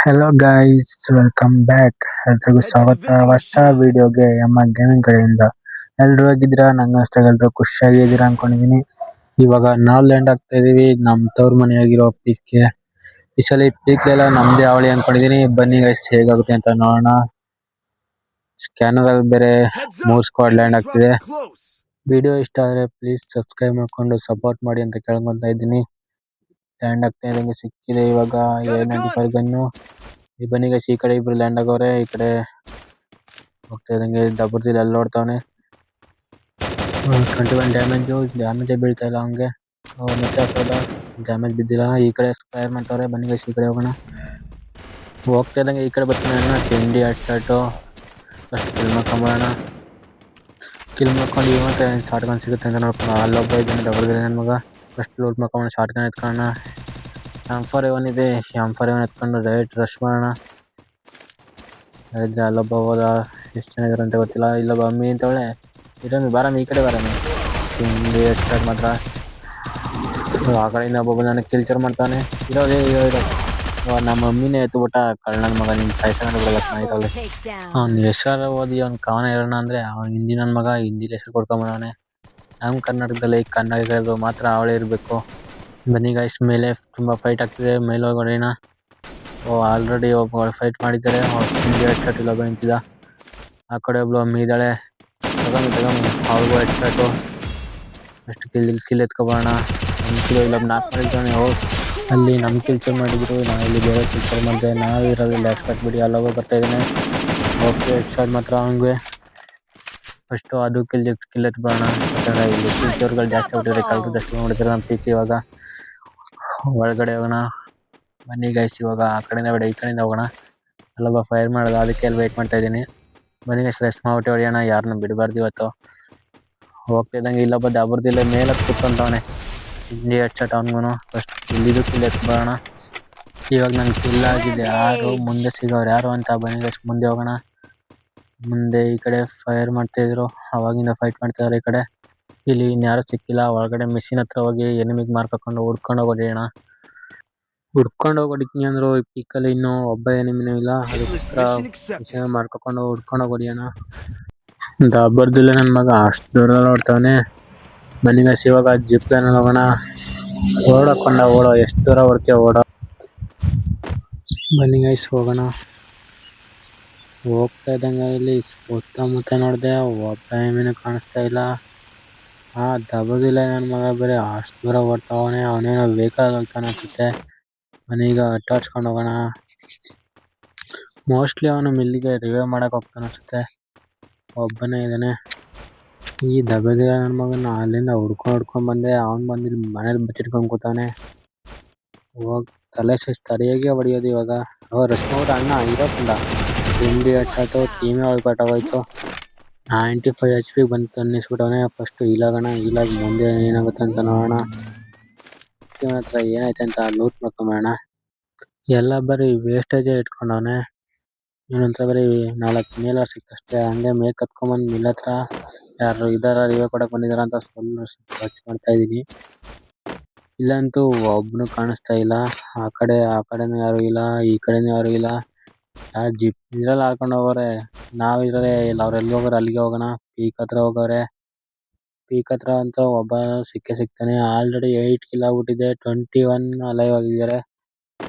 Hello guys, welcome back. ಎಲ್ರಿಗೂ Head to the ಸ್ವಾಗತ vending ಹೊಸ machine. ವಿಡಿಯೋಗೆ ಎಮ್ಮ ಗೇಮಿಂಗ್ ಕಡೆಯಿಂದ. ಎಲ್ರು ಹೋಗಿದ್ದೀರಾ? ನಂಗಷ್ಟೇ ಎಲ್ರು ಖುಷಿಯಾಗಿದ್ದೀರಾ ಅನ್ಕೊಂಡಿದೀನಿ. ಇವಾಗ ನಾವು ಲ್ಯಾಂಡ್ ಆಗ್ತಾ ಇದೀವಿ ನಮ್ ತವ್ರ ಮನೆಯಾಗಿರೋ ಪೀಕ್ಗೆ. ಈ ಸಲ ಪೀಕ್ ಎಲ್ಲ ನಮ್ದೇ ಅವಳಿ ಅನ್ಕೊಂಡಿದೀನಿ. ಬನ್ನಿ ಗೈಸ್ ಹೇಗಾಗುತ್ತೆ ಅಂತ ನೋಡೋಣ. ಸ್ಕ್ಯಾನರ್ ಅಲ್ಲಿ ಬೇರೆ Heads 3 up, squad enemy land ಆಗ್ತಿದೆ. dropping close. ವಿಡಿಯೋ ಇಷ್ಟ ಆದ್ರೆ ಪ್ಲೀಸ್ ಸಬ್ಸ್ಕ್ರೈಬ್ ಮಾಡ್ಕೊಂಡು ಸಪೋರ್ಟ್ ಮಾಡಿ ಅಂತ ಕೇಳ್ಕೊಂತ ಇದ್ದೀನಿ. ಲ್ಯಾಂಡ್ ಆಗ್ತಾ ಇದ್ದಂಗೆ ಸಿಕ್ಕಿದೆ ಇವಾಗ Got a gun. A95 gun. ಈ ಬನ್ನಿ ಗೈಸ್, ಈ ಕಡೆ ಇಬ್ರು ಲ್ಯಾಂಡ್ ಆಗವ್ರೆ. ಈ ಕಡೆ ಹೋಗ್ತಾ ಇದ್ದಂಗೆ ದಬ್ಬರ್ದಿಲ್ಲ ಅಲ್ಲಿ ನೋಡ್ತಾವನೆ. 21 ಡ್ಯಾಮೇಜೇ ಬೀಳ್ತಾ ಇಲ್ಲ ಅವನಿಗೆ. ಮತ್ತೆ ಹಾಕೋದ ಡ್ಯಾಮೇಜ್ ಬಿದ್ದಿಲ್ಲ. ಈ ಕಡೆ ಸ್ಕ್ವೈರ್ ಮಾಡ್ತಾವ್ರೆ. ಬನ್ನಿ ಗೈಸ್ ಈ ಕಡೆ ಹೋಗೋಣ. ಹೋಗ್ತಾ ಇದ್ದಂಗೆ ಈ ಕಡೆ ಬರ್ತಾನೆ ಅಣ್ಣ. ತಿಂಡಿ ಅಟ್ಟಾಟು ಫಸ್ಟ್ ಕಿಲ್ ಮಾಡ್ಕೊಂಬೋಣ. ಕಿಲ್ ಮಾಡ್ಕೊಂಡು ಇವ ಶಾರ್ಟ್ ಗನ್ ಸಿಗುತ್ತೆ ಅಂತ ನೋಡ್ಕೊಂಡು ಅಲ್ಲೊಬ್ಬ ಇದ್ದಾನೆ ದಬ್ಬರ್ದಿಲ್ಲ ನನ್ನ ಮಗ. ಫಸ್ಟ್ ಲೂಟ್ ಮಾಡ್ಕೊಂಡು ಶಾರ್ಟ್ ಗನ್ ಎತ್ಕೊಳ್ಳೋಣ. M4A1 ಇದೆ. M4A1 ಎತ್ಕೊಂಡು ಡೈರೆಕ್ಟ್ ರಶ್ ಮಾಡೋಣ. ಅಲ್ಲೊಬ್ಬ ಹೋದ. ಎಷ್ಟು ಜನ ಇದಾರೆ ಅಂತ ಗೊತ್ತಿಲ್ಲ. ಇಲ್ಲೊಬ್ಬ ಅಮ್ಮಿ ಅಂತವಳೆ. ಇರಮ್ಮಿ ಬಾರಮ್ಮಿ, ಈ ಕಡೆ ಬಾರಮ್ಮಿ. ಹಿಂಗೆ ಸ್ಟಾರ್ಟ್ ಮಾತ್ರ ಆ ಕಡೆಯಿಂದ ಒಬ್ಬ ನನಗೆ ಕಿಲ್ಚರ್ ಮಾಡ್ತಾನೆ. ಇರೋದೇ ಇರೋ ನಮ್ಮ ಮಮ್ಮಿನೇ ಎತ್ಬಿಟ್ಟ. ಕಳ್ಳನ ಮಗ ನಿನ್ನ ಸಾಯ್ಸೋಣ ಬಿಡಲ್ಲ ಚೆನ್ನಾಗಿರಲ್ಲ. ಅವ್ನ ಹೆಸರು ಓದಿ ಅವ್ನ ಕವನ ಹೇಳೋಣ ಅಂದರೆ ಅವ್ನ ಹಿಂದಿ ನನ್ನ ಮಗ ಹಿಂದಿಲಿ ಹೆಸರು ಕೊಡ್ಕೊಂಬಳವನೆ. ನಮ್ಮ ಕರ್ನಾಟಕದಲ್ಲಿ ಕನ್ನಡಿಗರು ಮಾತ್ರ ಅವಳೇ ಇರಬೇಕು. ಬನ್ನಿ ಗೈಸ್, ಮೇಲೆ ತುಂಬ ಫೈಟ್ ಆಗ್ತಿದೆ. ಮೇಲೆ ಹೋಗೋಣ. ಆಲ್ರೆಡಿ ಒಬ್ಬ ಫೈಟ್ ಮಾಡಿದ್ದಾರೆ. ಹೆಡ್ ಇಲ್ಲೊಬ್ಬ ನಿಂತಿದ್ದ. ಆ ಕಡೆ ಒಬ್ಳು ಅಮ್ಮಿ ಇದ್ದಾಳೆ. ತಗೊಂಡು ಅವ್ರಿಗೂ ಹೆಡ್ ಶಾಟು. ಅಷ್ಟು ಕಿಲ್ ಎತ್ಕೊಬೋಣ. ನಮ್ಮ ಕಿಲ್ ಇಲ್ಲೊಬ್ಬ ನಾಲ್ಕು ಮಾಡಿದ್ದಾನೆ. ಅಲ್ಲಿ ನಮ್ಮ ಕಿಲ್ಚರ್ ಮಾಡಿದ್ರು, ನಾವಿಲ್ಲಿ ಬೇರೆ ಕಿಲ್ಚರ್ ಮಾಡಿದೆ. ನಾವಿರೋದು ಲ್ಯಾಕ್ ಶಾಟ್ ಬಿಡಿ. ಅಲ್ಲೊಬ್ಬ ಬರ್ತಾ ಇದ್ದಾನೆ. ಓಕೆ, ಹೆಡ್ ಶಾಟ್ ಮಾತ್ರ ಅವನಿಗೆ. ಫಸ್ಟು ಅದು ಕಿಲ್ ಎತ್ಬೋಣ. ಯಾಕಂದರೆ ಇಲ್ಲಿ ಕಿಲ್ಚರ್ಗಳು ಜಾಸ್ತಿ ಆಗ್ಬಿಟ್ಟಿದ್ರೆ ಕಲ್ರು ಜಾಸ್ತಿ ಮಾಡಿದ್ರೆ ನಮ್ಮ ಪೀಕ್. ಇವಾಗ ಒಳಗಡೆ ಹೋಗೋಣ. ಬನ್ನಿ ಗೈಸ್, ಇವಾಗ ಆ ಕಡೆಯಿಂದ ಬೇಡ ಈ ಕಡೆಯಿಂದ ಹೋಗೋಣ. ಅಲ್ಲೊಬ್ಬ ಫೈರ್ ಮಾಡೋದು, ಅದಕ್ಕೆ ಅಲ್ಲಿ ವೆಯ್ಟ್ ಮಾಡ್ತಾ ಇದ್ದೀನಿ. ಬನ್ನಿ ಗೈಸ್, ರೆಸ್ಟ್ ಮಾಡ್ಬಿಟ್ಟು ಹೊಡೆಯೋಣ. ಯಾರನ್ನೂ ಬಿಡಬಾರ್ದು ಇವತ್ತು. ಹೋಗ್ತಾ ಇದ್ದಂಗೆ ಇಲ್ಲೊಬ್ಬ ದಬ್ಬರ್ದಿಲ್ಲ ಮೇಲೆ ಕೂತ್ಕೊಂತವನೆ. ಇಲ್ಲಿ ಹೆಡ್ ಶಾಟ್ ಅವನಿಗೂ. ಫಸ್ಟ್ ಇಲ್ಲಿದು ಕಿಲ್ ಎತ್ಬೋಣ. ಇವಾಗ ನನ್ನ ಕಿಲ್ ಆಗಿದೆ. ಯಾರು ಮುಂದೆ ಸಿಗೋರು ಯಾರು ಅಂತ. ಬನ್ನಿ ಗೈಸ್, ಮುಂದೆ ಹೋಗೋಣ. ಮುಂದೆ ಈ ಕಡೆ ಫೈರ್ ಮಾಡ್ತಾಯಿದ್ರು. ಅವಾಗಿಂದ ಫೈಟ್ ಮಾಡ್ತಾಯಿದ್ದಾರೆ ಈ ಕಡೆ. ಇಲ್ಲಿ ಇನ್ಯಾರೂ ಸಿಕ್ಕಿಲ್ಲ. ಒಳಗಡೆ ಮಿಷಿನ್ ಹತ್ರ ಹೋಗಿ ಎನಿಮಿಗೆ ಮಾರ್ಕ್ ಹಾಕೊಂಡು ಹುಡ್ಕೊಂಡು ಹೊಡೆಯೋಣ. ಹುಡ್ಕೊಂಡು ಹೊಡಿತೀನಿ ಅಂದ್ರು ಈ ಪೀಕಲ್ಲಿ ಇನ್ನೂ ಒಬ್ಬ ಎನಿಮಿನೂ ಇಲ್ಲ. ಅದಕ್ಕೋಸ್ಕರ ಮಿಷನ್ ಮಾಡ್ಕೊಂಡು ಹುಡ್ಕೊಂಡು ಹೊಡಿಯೋಣ. ದಬ್ಬರ್ದಿಲ್ಲ ನನ್ನ ಮಗ ಅಷ್ಟು ದೂರ ನೋಡ್ತಾವನೆ. ಬನ್ನಿ ಗೈಸ್, ಇವಾಗ ಜಿಪ್ ಲೈನಲ್ಲಿ ಹೋಗೋಣ. ಓಡೋಕೊಂಡ ಓಡೋ, ಎಷ್ಟು ದೂರ ಓಡ್ತೀಯ ಓಡೋ. ಬನ್ನಿ ಗೈಸ್ ಹೋಗೋಣ. ಹೋಗ್ತಾ ಇದ್ದಂಗೆ ಇಲ್ಲಿ ಸುತ್ತಮುತ್ತ ನೋಡಿದೆ, ಒಬ್ಬ ಎನಿಮಿನೂ ಕಾಣಿಸ್ತಾ ಇಲ್ಲ. ದಬ್ಬರ್ದಿಲ್ಲ ನನ್ನ ಮಗ ಬೇರೆ ಅಷ್ಟು ದೂರ ಓಡ್ತಾವನೆ. ಅವನೇನೋ ವೆಹಿಕಲ್ ಹೋಗ್ತಾನೆ ಅನ್ಸುತ್ತೆ. ಅವನೀಗ ಅಟ್ಟಾಡ್ಸ್ಕೊಂಡು ಹೋಗೋಣ. ಮೋಸ್ಟ್ಲಿ ಅವನು ಮಿಲ್ಲಿಗೆ ರಿವೈವ್ ಮಾಡಕ್ಕೆ ಹೋಗ್ತಾನೆ ಅನ್ಸುತ್ತೆ. ಒಬ್ಬನೇ ಇದ್ದಾನೆ. ಈ ದಬ್ಬದಿಲ್ಲ ನನ್ನ ಮಗನ ಅಲ್ಲಿಂದ ಹುಡ್ಕೊಂಡು ಬಂದೆ. ಅವ್ನು ಬಂದು ಇಲ್ಲಿ ಮನೇಲಿ ಬಚ್ಚಿಟ್ಕೊಂಡು ಕೂತಾನೆ. ಹೋಗಿ ತಲೆ ಸರಿಯಾಗಿ ಹೊಡಿಯೋದು ಇವಾಗ. ರಶ್ಮವ್ರ ಅಣ್ಣ ಇರೋಕ್ಕಿಲ್ಲ. ತಿಂಡಿ ಹಚ್ಚಾತು, ಟೀಮೇ ಹೋಗ್ಬಿಟ್ಟೋಗೋಯ್ತು. 95 HP ಬಂತು ಅನ್ನಿಸ್ಬಿಟ್ಟವನೇ. ಫಸ್ಟು ಇಲಾಗೋಣ. ಇಲಾಗಿ ಮುಂದೆ ಏನಾಗುತ್ತೆ ಅಂತ ನೋಡೋಣ. ಇವನ ಹತ್ರ ಏನೈತೆ ಅಂತ ಲೂಟ್ ಮಾಡ್ಕೊಂಬೋಣ. ಎಲ್ಲ ಬರೀ ವೇಸ್ಟೇಜೇ ಇಟ್ಕೊಂಡವನೆ. ಇವನ ಹತ್ರ ಬರೀ 4 ಮೇಲರ್ ಸಿಕ್ತಷ್ಟೇ. ಹಂಗೆ ಮೇಕ್ ಹತ್ಕೊಂಬಂದು ಮಿಲ್ ಹತ್ರ ಯಾರು ಇದಾರ ರಿವೇ ಕೊಡಕ್ಕೆ ಬಂದಿದಾರ ಅಂತ ಸರ್ಚ್ ಮಾಡ್ತಾ ಇದ್ದೀನಿ. ಇಲ್ಲಂತೂ ಒಬ್ಬನು ಕಾಣಿಸ್ತಾ ಇಲ್ಲ. ಆ ಕಡೆನೂ ಯಾರು ಇಲ್ಲ, ಈ ಕಡೆನೂ ಯಾರು ಇಲ್ಲ. ಜಿಪ್ ಇದ್ರಲ್ಲಿ ಹಾಕೊಂಡು ಹೋಗೋರೆ. ನಾವಿರೋರೆ ಇಲ್ಲ, ಅವ್ರು ಎಲ್ಲಿ ಹೋಗೋರು ಅಲ್ಲಿಗೆ ಹೋಗೋಣ. ಪೀಕ್ ಹತ್ರ ಹೋಗೋರೆ. ಪೀಕ್ ಹತ್ರ ಅಂತ ಒಬ್ಬ ಸಿಕ್ತಾನೆ. ಆಲ್ರೆಡಿ 8 ಕಿಲ್ ಆಗ್ಬಿಟ್ಟಿದೆ. 21 ಅಲೈವ್ ಆಗಿದ್ದಾರೆ.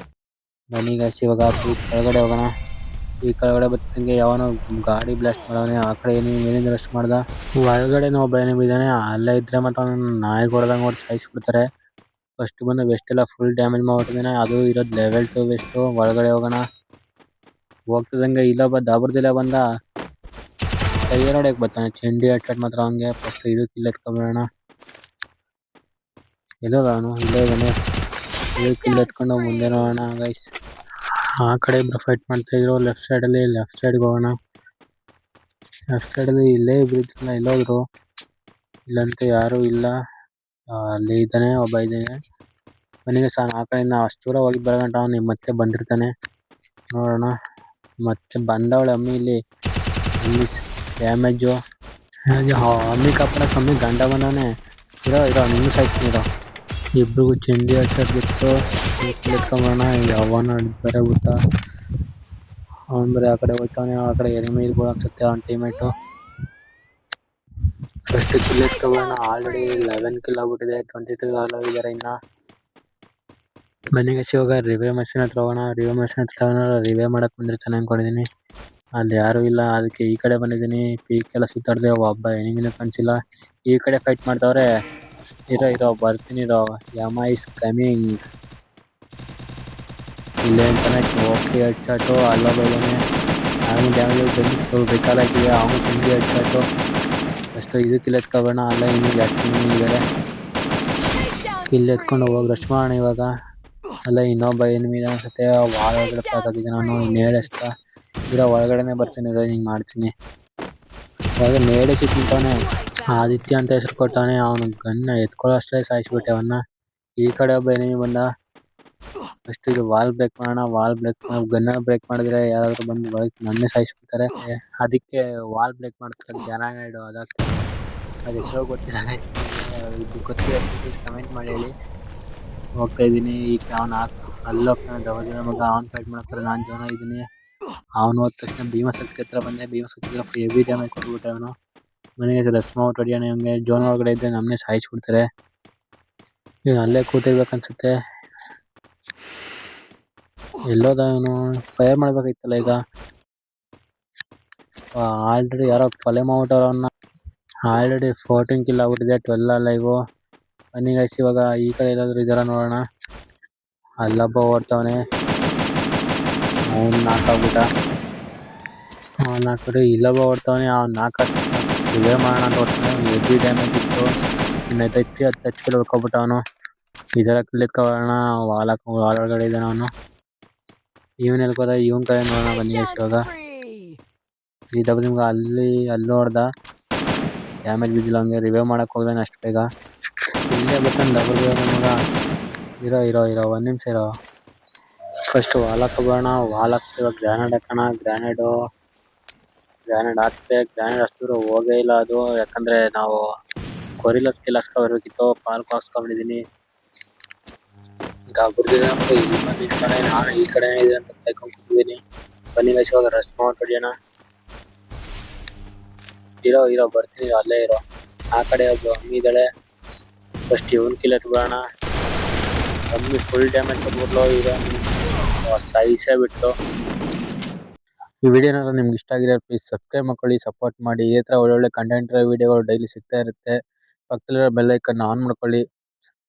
ಬನ್ನಿ ಗೈಸ್, ಇವಾಗ ಪೀಕ್ ಕೆಳಗಡೆ ಹೋಗೋಣ. ಈ ಕೆಳಗಡೆ ಬರ್ತಂಗೆ ಯಾವನೋ ಗಾಡಿ ಬ್ಲಾಸ್ಟ್ ಮಾಡೋನೆ. ಆ ಕಡೆ ಮೇಲಿಂದ ರಶ್ ಮಾಡ್ದ. ಒಳಗಡೆನೂ ಒಬ್ಬ ಎನಿಮಿ ಇದ್ದಾನೆ. ಅಲ್ಲೇ ಇದ್ರೆ ಮಾತ್ರ ನಾಯಿ ಹೊಡೆದಂಗೆ ಹೊಡೆದು ಸಾಯಿಸ್ಬಿಡ್ತಾರೆ. ಫಸ್ಟ್ ಬಂದು ವೆಸ್ಟ್ ಎಲ್ಲ ಫುಲ್ ಡ್ಯಾಮೇಜ್ ಮಾಡ್ಬಿಟ್ಟಿದ್ದಾನೆ. ಅದು ಇರೋದು ಲೆವೆಲ್ 2 ವೆಸ್ಟು. ಒಳಗಡೆ ಹೋಗೋಣ. ಹೋಗ್ತಿದ್ದಂಗೆ ಇಲ್ಲೊಬ್ಬ ದಬ್ಬರ್ದಿಲ್ಲ ಬಂದ. ಟೈಯರ್ ಹೊಡೆಯಕ್ಕೆ ಬರ್ತಾನೆ. ಚೆಂಡಿ ಹೆಡ್ ಮಾತ್ರ ಅವನಿಗೆ. ಫಸ್ಟ್ ಇದು ಕಿಲ್ ಎತ್ಕೊಂಬೋಣ. ಎಲ್ಲೋದ ಅವನು? ಇಲ್ಲೇ ಇದ್ದಾನೆ. ಇದು ಕಿಲ್ ಎತ್ಕೊಂಡು ಮುಂದೆ ನೋಡೋಣ ಗೈಸ್. ಆ ಕಡೆ ಇಬ್ಬರು ಫೈಟ್ ಮಾಡ್ತಾಯಿದ್ರು ಲೆಫ್ಟ್ ಸೈಡಲ್ಲಿ. ಲೆಫ್ಟ್ ಸೈಡ್ಗೆ ಹೋಗೋಣ. ಲೆಫ್ಟ್ ಸೈಡಲ್ಲಿ ಇಲ್ಲೇ ಇಬ್ಬರು ಇದ್ರಲ್ಲ, ಎಲ್ಲೋದ್ರು? ಇಲ್ಲಂತೂ ಯಾರೂ ಇಲ್ಲ. ಅಲ್ಲಿ ಇದ್ದಾನೆ, ಒಬ್ಬ ಇದ್ದಾನೆ. ಮನೆಗೆ ಆ ಕಡೆಯಿಂದ ಅಷ್ಟು ದೂರ ಹೋಗಿ ಬರಗಂಟ ಅವನು ಮತ್ತೆ ಬಂದಿರ್ತಾನೆ. ನೋಡೋಣ. ಮತ್ತೆ ಬಂದವಳೆ ಅಮ್ಮಿ ಇಲ್ಲಿ. ಅಲ್ಲಿ ಡ್ಯಾಮೇಜು ಅಮ್ಮಿ ಕಾಪಾಡಕ್ಕೆ ಅಮ್ಮಿ ಗಂಡ ಬಂದವನೇ. ಇರೋ ನಿನ್ನೂ ಸಾಯ್ತೀನಿ ಇರೋ. ಇಬ್ರಿಗೂ ಚೆಂಡಿ ಹಚ್ಚೋದು ಬಿಟ್ಟು ಎತ್ಕೊಂಬೋಣ. ಅವನ ಬರ ಗೊತ್ತಾ ಅವ್ನು ಬರೀ ಆ ಕಡೆ ಹೋಗ್ತಾನೆ. ಆ ಕಡೆ ಎನಿಮಿ ಇರ್ಬೋದು ಅನ್ಸುತ್ತೆ ಅವ್ನ ಟೀಮೇಟು. ಫಸ್ಟ್ ಕಿಲ್ ಎತ್ಕೊಬೋಣ. ಆಲ್ರೆಡಿ 11 ಕಿಲ್ ಆಗ್ಬಿಟ್ಟಿದೆ. 22 ಅಲೋ ಇದಾರೆ ಇನ್ನ. ಬನ್ನಿ ಗೈಸ್ ಇವಾಗ ರಿವೇ ಮಷೀನ್ ಹತ್ರ ಹೋಗೋಣ. ರಿವೇ ಮಾಡಕ್ ಬಂದ್ರೆ ಚೆನ್ನಾಗಿ ಅನ್ಕೊಂಡಿದೀನಿ. ಅಲ್ಲಿ ಯಾರು ಇಲ್ಲ, ಅದಕ್ಕೆ ಈ ಕಡೆ ಬಂದಿದ್ದೀನಿ. ಪೀಕ್ ಎಲ್ಲ ಸುತ್ತಾಡ್ದೆ, ಒಬ್ಬ ಎನಿಮಿನೂ ಕಾಣಿಸಿಲ್ಲ. ಈ ಕಡೆ ಫೈಟ್ ಮಾಡ್ತಾವ್ರೆ. ಇರೋ ಬರ್ತೀನಿ ಇರೋ. ಯಮ ಇಸ್ ಕಮಿಂಗ್. ಇಲ್ಲೇ ಅಂತಾನೆ ಓಕೆ ಹೆಡ್ಶಾಟು. ಅಲ್ಲೊಬ್ಬ ಇದ್ದಾನೆ. ಅವನು ಡ್ಯಾಮೇಜ್ ರಿಕಾಲ್ ಆಗಿದೆ. ಅವನು ತಿಂಡಿ ಹೆಡ್ಶಾಟು. ಫಸ್ಟ್ ಇದು ಕಿಲ್ ಎತ್ಕೊಬೋಣ. ಅಲ್ಲ ಇನ್ನು ಜಾಸ್ತಿ ಇದ್ದಾರೆ. ಕಿಲ್ ಎತ್ಕೊಂಡು ಹೋಗಿ ರಶ್ ಮಾಡೋಣ ಇವಾಗ. ಅಲ್ಲ ಇನ್ನೊಬ್ಬ ಎನಿಮಿ ಅನ್ಸುತ್ತೆ. ವಾಲ್ ಒಳಗಡೆ ಪ್ಯಾಕ್ ನಾನು ನೇಳೆಸ್ತ ಇರೋ. ಒಳಗಡೆನೆ ಬರ್ತೀನಿ ಇರೋ, ಹಿಂಗ್ ಮಾಡ್ತೀನಿ. ಇವಾಗ ನೇಳಿಸಿ ತಿಂತಾನೆ. ಆದಿತ್ಯ ಅಂತ ಹೆಸರು ಕೊಟ್ಟವನೆ. ಅವನು ಗನ್ನ ಎತ್ಕೊಳ್ಳೋ ಅಷ್ಟೇ ಸಾಯಿಸ್ಬಿಟ್ಟೆ ಅವನ್ನ. ಈ ಕಡೆ ಒಬ್ಬ ಎನಿಮಿ ಬಂದ. ಫಸ್ಟ್ ಇದು ವಾಲ್ ಬ್ರೇಕ್ ಮಾಡೋಣ. ಗನ್ನ ಬ್ರೇಕ್ ಮಾಡಿದ್ರೆ ಯಾರಾದ್ರೂ ಬಂದು ನನ್ನೇ ಸಾಯಿಸ್ಬಿಡ್ತಾರೆ. ಅದಕ್ಕೆ ವಾಲ್ ಬ್ರೇಕ್ ಮಾಡ್ತಾರೆ. ಗ್ರಾನೈಡ್ ಅದಕ್ಕೆ ಅದು ಹೆಸರು ಗೊತ್ತಿಲ್ಲ. ಇದು ಗೊತ್ತಿರೋ ಕಮೆಂಟ್ ಮಾಡಿ ಹೇಳಿ. ಹೋಗ್ತಾ ಇದೀನಿ. ಈಗ ಅವ್ನು ಅಲ್ಲೋಗ್ತಾನೆ. ಡಬಲ್ ಮಗ ಅವ್ನು ಫೈಟ್ ಮಾಡ್ತಾರೆ. ನಾನು ಜೋನ್ ಆಗಿದ್ದೀನಿ. ಅವನು ಹೋದ ತಕ್ಷಣ ಭೀಮಶಕ್ತಿ ಹತ್ರ ಬಂದೆ. ಭೀಮಶಕ್ತಿ ಹೆವಿ ಡ್ಯಾಮೇಜ್ ಕೊಟ್ಬಿಟ್ಟೆ ಅವನು. ಮನೆಗೆ ಸ್ಮೌಟ್ ಹೊಡಿಯೋಣ. ಹಂಗೆ ಜೋನ್ ಒಳಗಡೆ ಇದ್ದರೆ ನಮ್ಮನ್ನೇ ಸಾಯಿಸ್ಬಿಡ್ತಾರೆ. ಇವನು ಅಲ್ಲೇ ಕೂತಿರ್ಬೇಕನ್ಸುತ್ತೆ. ಎಲ್ಲೋದ ಅವನು? ಫೈರ್ ಮಾಡ್ಬೇಕಾಯ್ತಲ್ಲ ಈಗ. ಆಲ್ರೆಡಿ ಯಾರೋ ಕೊಲೆ ಮಾಡ್ಬಿಟ್ಟವ್ರು ಅವನ್ನ. ಆಲ್ರೆಡಿ 14 ಕಿಲ್ ಆಗ್ಬಿಟ್ಟಿದೆ. 12 ಅಲ್ಲ ಇವು. ಬನ್ನಿ ಗೈಸ್ ಇವಾಗ ಈ ಕಡೆ ಎಲ್ಲಾದ್ರೂ ಇದಾರ ನೋಡೋಣ. ಅಲ್ಲೊಬ್ಬ ಓಡ್ತಾವನೆ. ಅವ್ನು ನಾಕಾಗ್ಬಿಟ್ಟ. ಅವ್ನು ಹಾಕಿದ್ರೆ ಇಲ್ಲೊಬ್ಬ ಓಡ್ತಾವನೆ. ಅವ್ನು ರಿವೇ ಮಾಡೋಣ ಅಂತ ಓಡ್ತಾನೆ. ಹೆವಿ ಡ್ಯಾಮೇಜ್ ಇತ್ತು. ಇನ್ನು ಟಚ್ ಕಿಲ್ ಹೊಡ್ಕೊಬಿಟ್ಟ ಅವನು. ಇದೆಲ್ಲ ಕಿಲ್ ಎತ್ಕೊಬೋಣ. ವಾಲ್ ಒಳಗಡೆ ಇದ್ದಾನೆ ಅವನು. ಇವನ್ ಹೇಳ್ಕೋದ. ಇವನ್ ಕಡೆ ನೋಡೋಣ ಬನ್ನಿ ಗೈಸ್ ಇವಾಗ. ಈ ದಬ್ಬ ನಿಮ್ಗೆ ಅಲ್ಲಿ ಹೊಡ್ದ. ಡ್ಯಾಮೇಜ್ ಬಿದ್ದಿಲ್ಲ. ಹಂಗೆ ರಿವೇ ಮಾಡಕ್ ಹೋಗ್ದಾನೆ ಅಷ್ಟು ಬೇಗ. ಇಲ್ಲೇ ಬರ್ತಾನೆ ಡಬಲ್ ಮಗ. ಇರೋ 1 ನಿಮಿಷ ಇರೋ. ಫಸ್ಟ್ ವಾಲ್ ಹಾಕೋಬೋಣ. ವಾಲ್ ಹಾಕ್ತಿ ಇವಾಗ ಗ್ರಾನೇಡ್ ಹಾಕೋಣ. ಗ್ರಾನೇಡ್ ಹಾಕ್ತೆ. ಗ್ರಾನೇಡ್ ಅಷ್ಟು ಹೋಗೇ ಇಲ್ಲ ಅದು. ಯಾಕಂದ್ರೆ ನಾವು ಕೊರಿಲ್ಲ ಸ್ಕಿಲ್ ಹಾಕ್ಸ್ಕೊಬರ್ಬೇಕಿತ್ತು. ಪಾಲ್ಕ್ ಹಾಕ್ಸ್ಕೊಂಡ್ಬಿಟ್ಟಿದ್ದೀನಿ. ಈಗ ಗುರ್ದಿದೆ ನಮ್ಗೆ. ಇಲ್ಲಿ ಬಂದಿರ್ತಾನೆ. ನಾನು ಈ ಕಡೆ ಇದೆ ಅಂತ ಕಾಯ್ಕೊಂಡು ಕೂತಿದ್ದೀನಿ. ಬನ್ನಿ ಗೈಸ್ ಇವಾಗ ರಶ್ ಮಾಡಿ ಹೊಡಿಯೋಣ. ಇರೋ ಬರ್ತೀನಿ. ಅಲ್ಲೇ ಇರೋ. ಆ ಕಡೆ ಒಬ್ಬ ಅಮ್ಮಿ ಇದ್ದಾಳೆ. ಫಸ್ಟ್ ಇವನ್ ಕಿಲ್ ಎತ್ಬಿಡೋಣ. ಅಮ್ಮಿ ಫುಲ್ ಡ್ಯಾಮೇಜ್ ಕೊಟ್ಬಿಟ್ಲು. ಸಾಯಿಸೇ ಬಿಟ್ಲು. ಈ ವಿಡಿಯೋ ಏನಾದ್ರು ನಿಮ್ಗೆ ಇಷ್ಟ ಆಗಿದ್ರೆ ಪ್ಲೀಸ್ ಸಬ್ಸ್ಕ್ರೈಬ್ ಮಾಡ್ಕೊಳ್ಳಿ, ಸಪೋರ್ಟ್ ಮಾಡಿ. ಈ ತರ ಒಳ್ಳೊಳ್ಳೆ ಕಂಟೆಂಟ್ ವಿಡಿಯೋಗಳು ಡೈಲಿ ಸಿಗ್ತಾ ಇರುತ್ತೆ. ಪಕ್ಕದಲ್ಲಿರೋ ಬೆಲ್ ಐಕನ್ ಆನ್ ಮಾಡ್ಕೊಳ್ಳಿ.